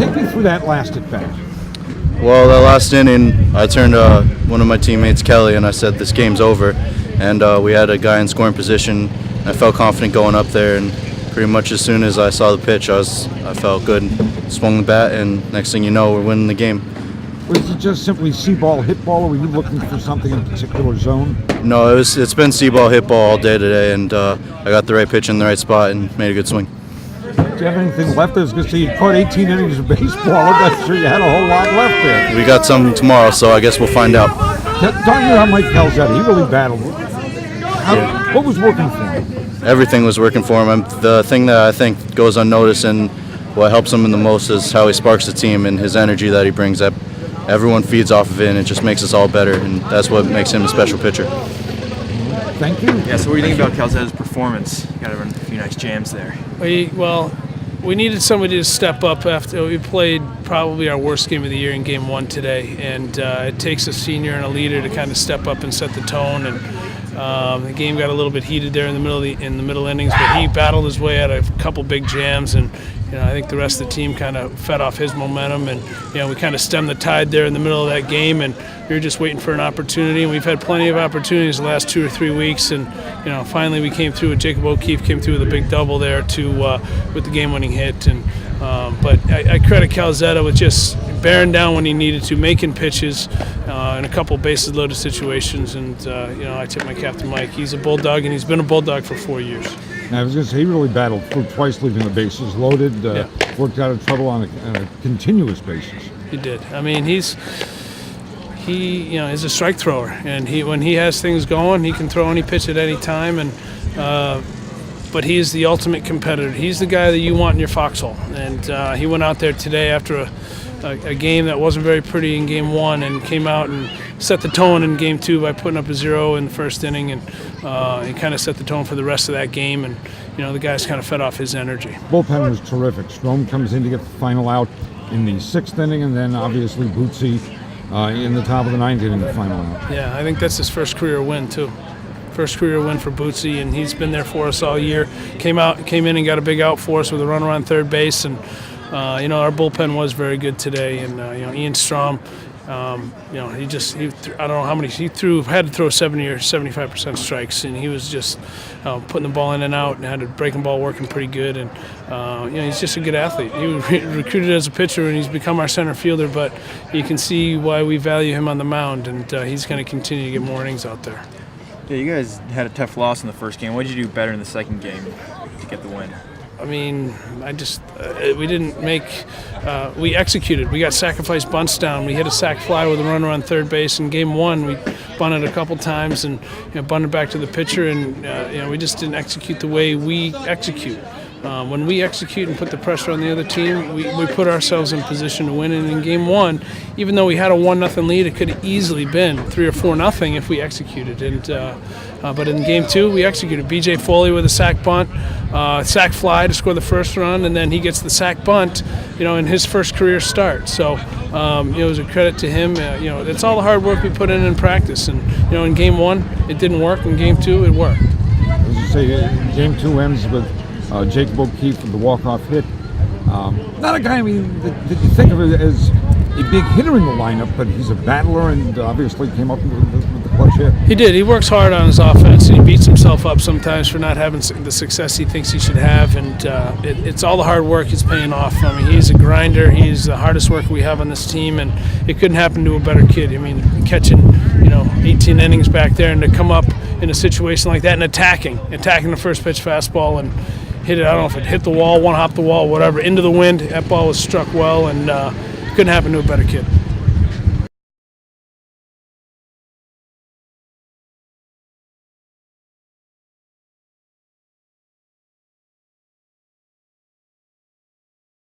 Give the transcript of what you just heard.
Take me through that last at bat. Well, that last inning, I turned to one of my teammates, Kelly, and I said, "This game's over." And we had a guy in scoring position. I felt confident going up there, and pretty much as soon as I saw the pitch, I felt good. Swung the bat, and next thing you know, we're winning the game. Was it just simply see ball, hit ball, or were you looking for something in a particular zone? No, it's been see ball, hit ball all day today, and I got the right pitch in the right spot and made a good swing. Do you have anything left? I was going to say you caught 18 innings of baseball. I'm not sure you had a whole lot left there. We got some tomorrow, so I guess we'll find out. Talking about Mike Calzetta, he really battled. What was working for him? Everything was working for him. The thing that I think goes unnoticed and what helps him in the most is how he sparks the team and his energy that he brings. That everyone feeds off of it, and it just makes us all better, and that's what makes him a special pitcher. Thank you. Yeah, so what do you think about Calzetta's performance? Got to run a few nice jams there. We needed somebody to step up after we played probably our worst game of the year in Game 1 today, and it takes a senior and a leader to kind of step up and set the tone. And the game got a little bit heated there in the middle innings, but he battled his way out of a couple big jams, and I think the rest of the team kind of fed off his momentum, and we kind of stemmed the tide there in the middle of that game, and we were just waiting for an opportunity, and we've had plenty of opportunities the last 2 or 3 weeks, and finally we came through. Jacob O'Keefe came through with a big double there with the game-winning hit, and but I credit Calzetta with just bearing down when he needed to, making pitches in a couple bases loaded situations, and I tip my cap to Mike. He's a bulldog, and he's been a bulldog for 4 years. I was going to say he really battled through twice, leaving the bases loaded. Worked out of trouble on a continuous basis. He did. I mean, he's a strike thrower, and when he has things going, he can throw any pitch at any time. And but he's the ultimate competitor. He's the guy that you want in your foxhole. And he went out there today after a game that wasn't very pretty in Game 1, and came out and set the tone in Game 2 by putting up a 0 in the first inning, and he kind of set the tone for the rest of that game, and the guys kind of fed off his energy. Bullpen was terrific. Strom comes in to get the final out in the 6th inning, and then obviously Bootsy in the top of the 9th inning, the final out. Yeah, I think that's his first career win too. First career win for Bootsy, and he's been there for us all year. Came in and got a big out for us with a runner on third base, and our bullpen was very good today. And Ian Strom, I don't know how many he threw. Had to throw 70 or 75% strikes, and he was just putting the ball in and out, and had a breaking ball working pretty good. And he's just a good athlete. He was recruited as a pitcher, and he's become our center fielder. But you can see why we value him on the mound, and he's going to continue to get more innings out there. Yeah, you guys had a tough loss in the first game. What did you do better in the second game to get the win? I mean, we didn't make, we executed. We got sacrifice bunts down. We hit a sac fly with a runner on third base. In Game 1, we bunted a couple times and bunted back to the pitcher, and we just didn't execute the way we execute. When we execute and put the pressure on the other team, we put ourselves in position to win. And in Game 1, even though we had a 1-0 lead, it could have easily been 3 or 4-0 if we executed. But in Game 2, we executed. B.J. Foley with a sac bunt, sac fly to score the first run, and then he gets the sac bunt, in his first career start. So, it was a credit to him. It's all the hard work we put in practice. And, in Game 1, it didn't work. In Game 2, it worked. As you say, Game 2 ends with Jacob O'Keefe with the walk-off hit. Not a guy, that you think of as a big hitter in the lineup, but he's a battler, and obviously came up with the clutch hit. He did. He works hard on his offense, and he beats himself up sometimes for not having the success he thinks he should have, and it's all the hard work he's paying off. I mean, he's a grinder. He's the hardest worker we have on this team, and it couldn't happen to a better kid. I mean, catching 18 innings back there, and to come up in a situation like that and attacking the first pitch fastball and hit it. I don't know if it hit the wall, one hop the wall, whatever, into the wind. That ball was struck well, and couldn't happen to a better kid.